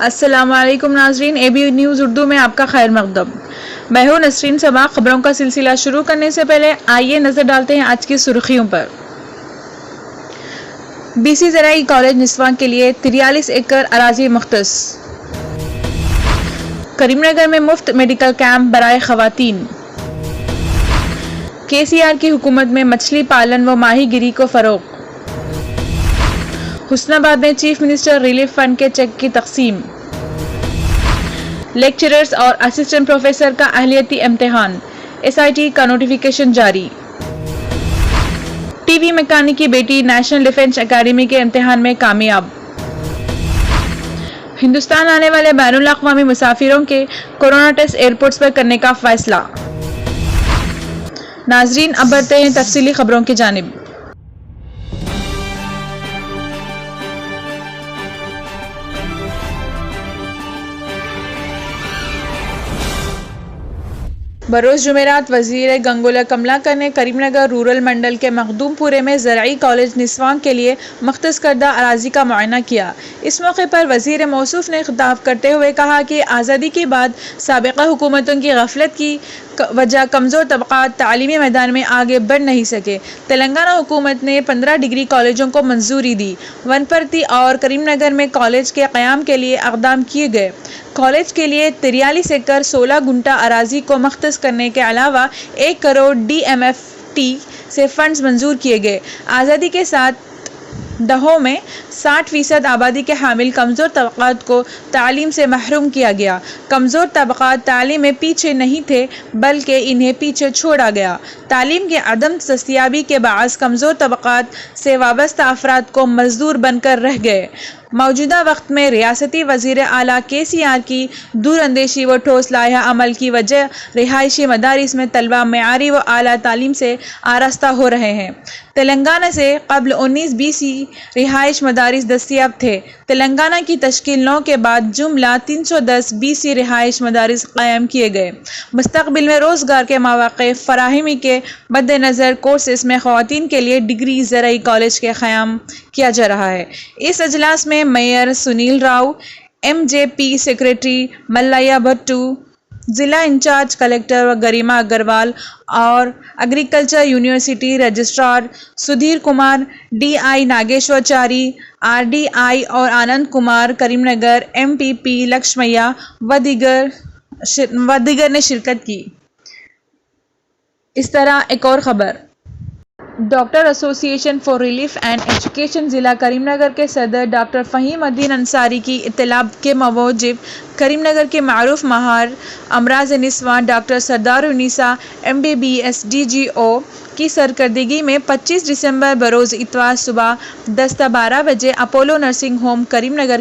السلام علیکم ناظرین، اے بی نیوز اردو میں آپ کا خیر مقدم۔ میں ہوں نسرین صبا۔ خبروں کا سلسلہ شروع کرنے سے پہلے آئیے نظر ڈالتے ہیں آج کی سرخیوں پر۔ بی سی زرعی کالج نسواں کے لیے 43 ایکڑ اراضی مختص۔ کریم نگر میں مفت میڈیکل کیمپ برائے خواتین۔ کے سی آر کی حکومت میں مچھلی پالن و ماہی گیری کو فروغ۔ حسن آباد میں چیف منسٹر ریلیف فنڈ کے چیک کی تقسیم۔ لیکچررز اور اسسٹنٹ پروفیسر کا اہلیتی امتحان، ایس آئی ٹی کا نوٹیفیکیشن جاری۔ ٹی وی میکینک کی بیٹی نیشنل ڈیفنس اکیڈمی کے امتحان میں کامیاب۔ ہندوستان آنے والے بین الاقوامی مسافروں کے کورونا ٹیسٹ ایئرپورٹس پر کرنے کا فیصلہ۔ ناظرین، اب بڑھتے ہیں تفصیلی خبروں کی جانب۔ بروز جمعرات وزیر گنگولا کملاکر نے کریم نگر رورل منڈل کے مخدوم پورے میں زرعی کالج نسواں کے لیے مختص کردہ اراضی کا معائنہ کیا۔ اس موقع پر وزیر موصوف نے خطاب کرتے ہوئے کہا کہ آزادی کے بعد سابقہ حکومتوں کی غفلت کی وجہ کمزور طبقات تعلیمی میدان میں آگے بڑھ نہیں سکے۔ تلنگانہ حکومت نے 15 ڈگری کالجوں کو منظوری دی۔ ونپرتی اور کریم نگر میں کالج کے قیام کے لیے اقدام کیے گئے۔ کالج کے لیے 43 ایکڑ 16 گنٹا اراضی کو مختص کرنے کے علاوہ 1 crore D M F T سے فنڈز منظور کیے گئے۔ آزادی کے ساتھ دہوں میں 60% آبادی کے حامل کمزور طبقات کو تعلیم سے محروم کیا گیا۔ کمزور طبقات تعلیم میں پیچھے نہیں تھے بلکہ انہیں پیچھے چھوڑا گیا۔ تعلیم کی عدم دستیابی کے باعث کمزور طبقات سے وابستہ افراد کو مزدور بن کر رہ گئے۔ موجودہ وقت میں ریاستی وزیر اعلیٰ کے سی آر کی دور اندیشی و ٹھوس لائحہ عمل کی وجہ رہائشی مدارس میں طلبہ معیاری و اعلیٰ تعلیم سے آراستہ ہو رہے ہیں۔ تلنگانہ سے قبل 19 بی سی رہائش مدارس دستیاب تھے۔ تلنگانہ کی تشکیل 9 کے بعد جملہ 310 بی سی رہائش مدارس قائم کیے گئے۔ مستقبل میں روزگار کے مواقع فراہمی کے مد نظر کورسز میں خواتین کے لیے ڈگری زرعی کالج کے قیام کیا جا رہا ہے۔ اس اجلاس میں mayor Sunil Rao, M J P secretary Mallaiah Bhatu, ضلع انچارج کلکٹر گریما اگروال اور agriculture university registrar Sudhir Kumar, D I Nageshwarachari, R D I اور Anand Kumar Karimnagar, M P P Lakshmaiah و دیگر نے شرکت کی۔ اس طرح ایک اور خبر۔ ڈاکٹر ایسوسی ایشن فار ریلیف اینڈ ایجوکیشن ضلع کریم نگر کے صدر ڈاکٹر فہیم الدین انصاری کی اطلاع کے موجب کریم نگر کے معروف ماہر امراض نسواں doctor Sardar Unnisa M B B S D G O کی سرکردگی میں 25 دسمبر بروز اتوار صبح 10 تا 12 بجے اپولو نرسنگ ہوم کریم نگر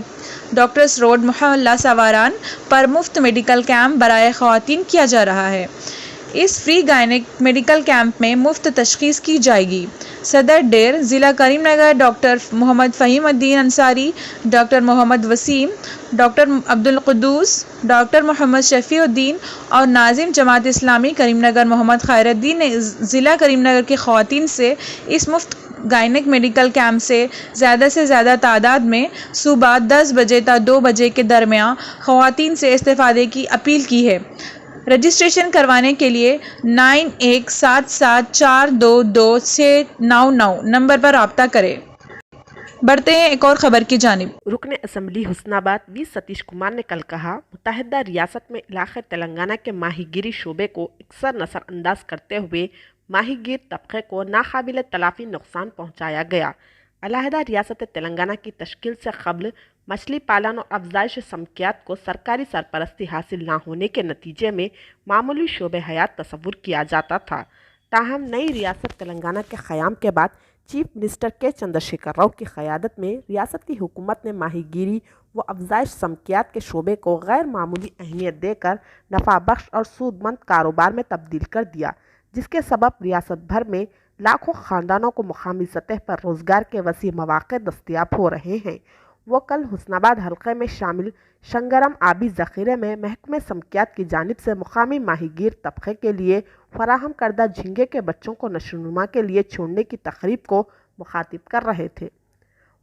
ڈاکٹرس روڈ محلہ سواران پر مفت میڈیکل کیمپ برائے خواتین کیا جا رہا ہے۔ اس فری گائنک میڈیکل کیمپ میں مفت تشخیص کی جائے گی۔ صدر ڈیر ضلع کریم نگر ڈاکٹر محمد فہیم الدین انصاری، ڈاکٹر محمد وسیم، ڈاکٹر عبدالقدوس، ڈاکٹر محمد شفیع الدین اور ناظم جماعت اسلامی کریم نگر محمد خیر الدین نے ضلع کریم نگر کی خواتین سے اس مفت گائنک میڈیکل کیمپ سے زیادہ تعداد میں صبح 10 بجے تا 2 بجے کے درمیان خواتین سے استفادے کی اپیل کی ہے۔ رجسٹریشن کروانے کے لیے 9177422699 نمبر پر رابطہ کریں۔ بڑھتے ہیں ایک اور خبر کی جانب۔ رکن اسمبلی حسن آباد وی ستیش کمار نے کل کہا، متحدہ ریاست میں علاقہ تلنگانہ کے ماہی گیری شعبے کو اکثر نظر انداز کرتے ہوئے ماہی گیر طبقے کو ناقابل تلافی نقصان پہنچایا گیا۔ علیحدہ ریاست تلنگانہ کی تشکیل سے قبل مچھلی پالن اور افزائش سمکیات کو سرکاری سرپرستی حاصل نہ ہونے کے نتیجے میں معمولی شعبہ حیات تصور کیا جاتا تھا۔ تاہم نئی ریاست تلنگانہ کے قیام کے بعد چیف منسٹر کے چندرشیکھر راؤ کی قیادت میں ریاست کی حکومت نے ماہی گیری و افزائش سمکیات کے شعبے کو غیر معمولی اہمیت دے کر نفع بخش اور سود مند کاروبار میں تبدیل کر دیا، جس کے سبب ریاست بھر میں لاکھوں خاندانوں کو مقامی سطح پر روزگار کے وسیع مواقع دستیاب ہو رہے ہیں۔ وہ کل حسن آباد حلقے میں شامل شنگرم آبی ذخیرے میں محکمہ سمکیات کی جانب سے مقامی ماہی گیر طبقے کے لیے فراہم کردہ جھینگے کے بچوں کو نشو و نما کے لیے چھوڑنے کی تقریب کو مخاطب کر رہے تھے۔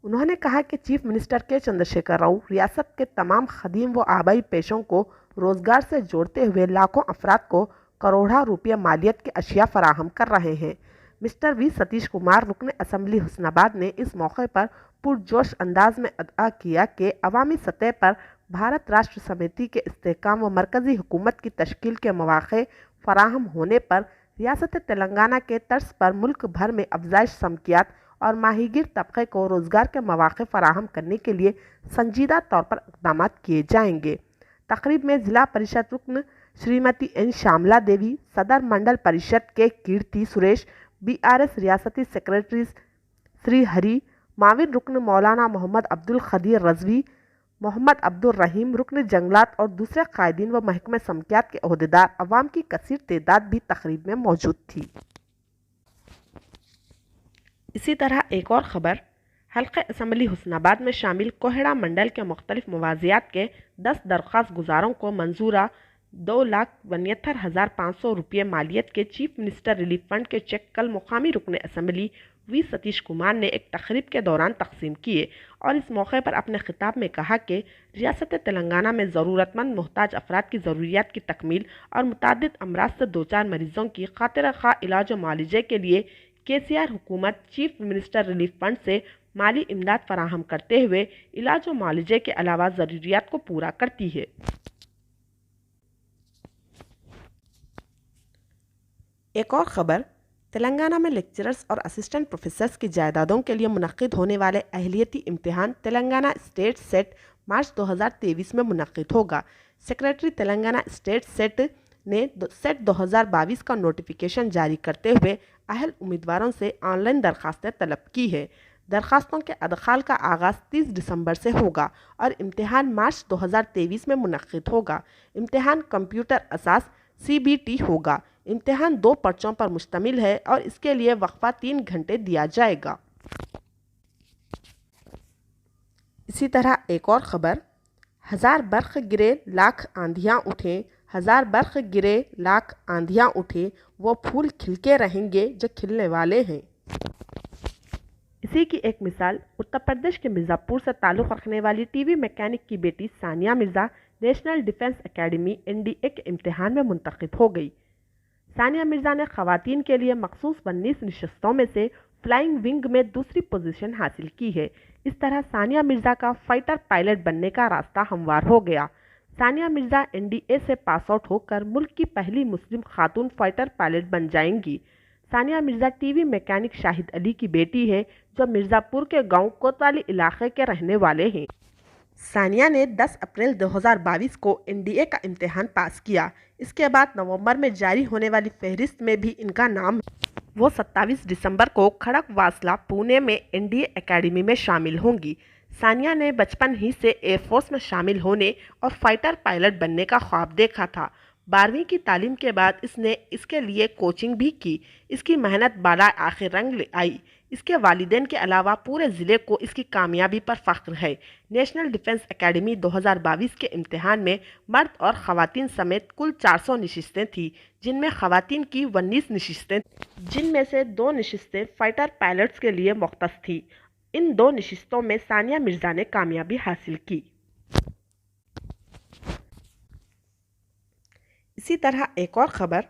انہوں نے کہا کہ چیف منسٹر کے چندرشیکھر راؤ ریاست کے تمام قدیم و آبائی پیشوں کو روزگار سے جوڑتے ہوئے لاکھوں افراد کو کروڑا روپیہ مالیت کے اشیاء فراہم کر رہے ہیں۔ مسٹر وی ستیش کمار رکن اسمبلی حسن آباد نے اس موقع پر پرجوش انداز میں ادعا کیا کہ عوامی سطح پر بھارت راشٹر سمیتی کے استحکام و مرکزی حکومت کی تشکیل کے مواقع فراہم ہونے پر ریاست تلنگانہ کے طرز پر ملک بھر میں افزائش سمکیات اور ماہی گیر طبقے کو روزگار کے مواقع فراہم کرنے کے لیے سنجیدہ طور پر اقدامات کیے جائیں گے۔ تقریب میں ضلع پریشد رکن شریمتی این شاملا دیوی، صدر منڈل پریشد کے کیرتی سریش، BRS ریاستی سیکریٹری سری ہری، معاون رکن مولانا محمد عبدالقدیر رضوی، محمد عبدالرحیم رکن جنگلات اور دوسرے قائدین و محکمہ سمکیات کے عہدیدار، عوام کی کثیر تعداد بھی تقریب میں موجود تھی۔ اسی طرح ایک اور خبر، حلقہ اسمبلی حسن آباد میں شامل کوہڑا منڈل کے مختلف مواضعات کے 10 درخواست گزاروں کو منظورہ 2,69,500 روپے مالیت کے چیف منسٹر ریلیف فنڈ کے چیک کل مقامی رکن اسمبلی وی ستیش کمار نے ایک تقریب کے دوران تقسیم کیے اور اس موقع پر اپنے خطاب میں کہا کہ ریاست تلنگانہ میں ضرورت مند محتاج افراد کی ضروریات کی تکمیل اور متعدد امراض سے دوچار مریضوں کی خاطر خواہ علاج و معالجے کے لیے KCR حکومت چیف منسٹر ریلیف فنڈ سے مالی امداد فراہم کرتے ہوئے علاج و معالجے کے علاوہ ضروریات کو پورا کرتی ہے۔ ایک اور خبر، تلنگانہ میں لیکچررز اور اسسٹنٹ پروفیسرز کی جائیدادوں کے لیے منعقد ہونے والے اہلیتی امتحان تلنگانہ اسٹیٹ سیٹ مارچ 2023 میں منعقد ہوگا۔ سیکریٹری تلنگانہ اسٹیٹ سیٹ نے سیٹ 2022 کا نوٹیفیکیشن جاری کرتے ہوئے اہل امیدواروں سے آن لائن درخواستیں طلب کی ہے۔ درخواستوں کے ادخال کا آغاز 30 دسمبر سے ہوگا اور امتحان مارچ 2023 میں منعقد ہوگا۔ امتحان کمپیوٹر اساس CBT ہوگا۔ امتحان 2 پرچوں پر مشتمل ہے اور اس کے لیے وقفہ 3 گھنٹے دیا جائے گا۔ اسی طرح ایک اور خبر، ہزار برق گرے لاکھ آندھیاں اٹھیں، ہزار برق گرے لاکھ آندھیاں اٹھیں، وہ پھول کھل کے رہیں گے جو کھلنے والے ہیں۔ اسی کی ایک مثال اتر پردیش کے مرزا پور سے تعلق رکھنے والی TV میکینک کی بیٹی Sania Mirza national defence academy NDA کے امتحان میں منتخب ہو گئی۔ ثانیہ مرزا نے خواتین کے لیے مخصوص 19 نشستوں میں سے فلائنگ ونگ میں دوسری پوزیشن حاصل کی ہے۔ اس طرح ثانیہ مرزا کا فائٹر پائلٹ بننے کا راستہ ہموار ہو گیا۔ ثانیہ مرزا NDA سے پاس آؤٹ ہو کر ملک کی پہلی مسلم خاتون فائٹر پائلٹ بن جائیں گی۔ ثانیہ مرزا TV میکینک شاہد علی کی بیٹی ہے جو مرزا پور کے گاؤں کوتوالی علاقے کے رہنے والے ہیں۔ ثانیہ نے 10 اپریل 2022 کو NDA کا امتحان پاس کیا۔ اس کے بعد نومبر میں جاری ہونے والی فہرست میں بھی ان کا نام ہے۔ وہ 27 دسمبر کو کھڑک واصلہ پونے میں NDA اکیڈمی میں شامل ہوں گی۔ ثانیہ نے بچپن ہی سے ایئر فورس میں شامل ہونے اور فائٹر پائلٹ بننے کا خواب دیکھا تھا۔ 12ویں کی تعلیم کے بعد اس نے اس کے لیے کوچنگ بھی کی۔ اس کی محنت بالائے آخر رنگ لے آئی۔ اس کے والدین کے علاوہ پورے ضلع کو اس کی کامیابی پر فخر ہے۔ نیشنل ڈیفنس اکیڈمی 2022 کے امتحان میں مرد اور خواتین سمیت کل 400 نشستیں تھیں، جن میں خواتین کی 19 نشستیں تھیں، جن میں سے 2 نشستیں فائٹر پائلٹس کے لیے مختص تھیں۔ ان 2 نشستوں میں ثانیہ مرزا نے کامیابی حاصل کی۔ اسی طرح ایک اور خبر،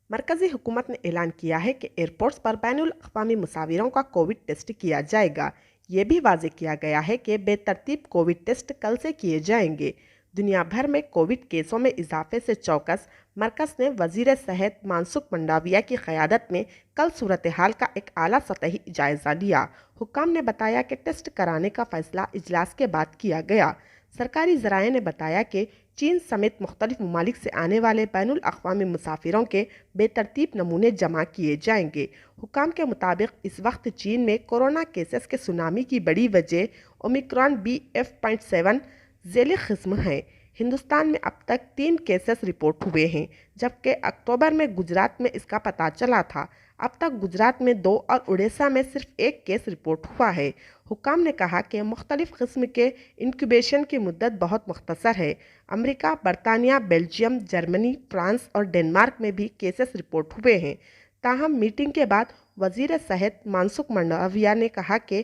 مرکزی حکومت نے اعلان کیا ہے کہ ایئرپورٹس پر بین الاقوامی مسافروں کا کووڈ ٹیسٹ کیا جائے گا۔ یہ بھی واضح کیا گیا ہے کہ بے ترتیب کووڈ ٹیسٹ کل سے کیے جائیں گے۔ دنیا بھر میں کووڈ کیسوں میں اضافے سے چوکس، مرکز نے وزیر صحت منسکھ منڈاویہ کی قیادت میں کل صورتحال کا ایک اعلیٰ سطحی جائزہ لیا۔ حکام نے بتایا کہ ٹیسٹ کرانے کا فیصلہ اجلاس کے بعد کیا گیا۔ سرکاری ذرائع نے بتایا کہ چین سمیت مختلف ممالک سے آنے والے بین الاقوامی مسافروں کے بے ترتیب نمونے جمع کیے جائیں گے۔ حکام کے مطابق اس وقت چین میں کورونا کیسز کے سونامی کی بڑی وجہ اومیکرون BF.7 ذیلی قسم ہے۔ ہندوستان میں اب تک 3 کیسز رپورٹ ہوئے ہیں، جبکہ اکتوبر میں گجرات میں اس کا پتہ چلا تھا۔ اب تک گجرات میں 2 اور اڑیسہ میں صرف 1 کیس رپورٹ ہوا ہے۔ حکام نے کہا کہ مختلف قسم کے انکیوبیشن کی مدت بہت مختصر ہے۔ امریکہ، برطانیہ، بیلجیم، جرمنی، فرانس اور ڈنمارک میں بھی کیسز رپورٹ ہوئے ہیں۔ تاہم میٹنگ کے بعد وزیر صحت منسکھ منڈاویہ نے کہا کہ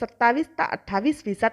27-28%